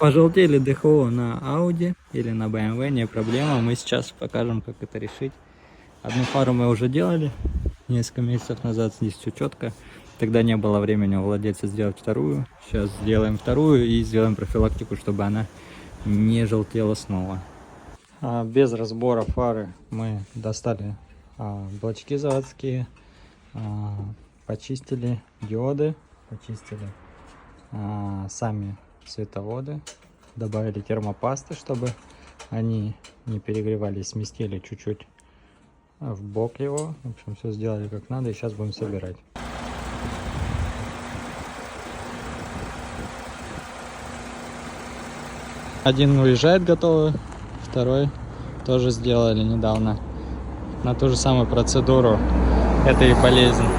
Пожелтели ДХО на Audi или на BMW, не проблема. Мы сейчас покажем, как это решить. Одну фару мы уже делали несколько месяцев назад, здесь все четко. Тогда не было времени у владельца сделать вторую. Сейчас сделаем вторую и сделаем профилактику, чтобы она не желтела снова. Без разбора фары мы достали блочки заводские, почистили диоды, почистили сами световоды, добавили термопасты, чтобы они не перегревались, сместили чуть-чуть в бок его. В общем, все сделали как надо, и сейчас будем собирать. Один уезжает готовый, второй тоже сделали недавно. На ту же самую процедуру. Это и полезно.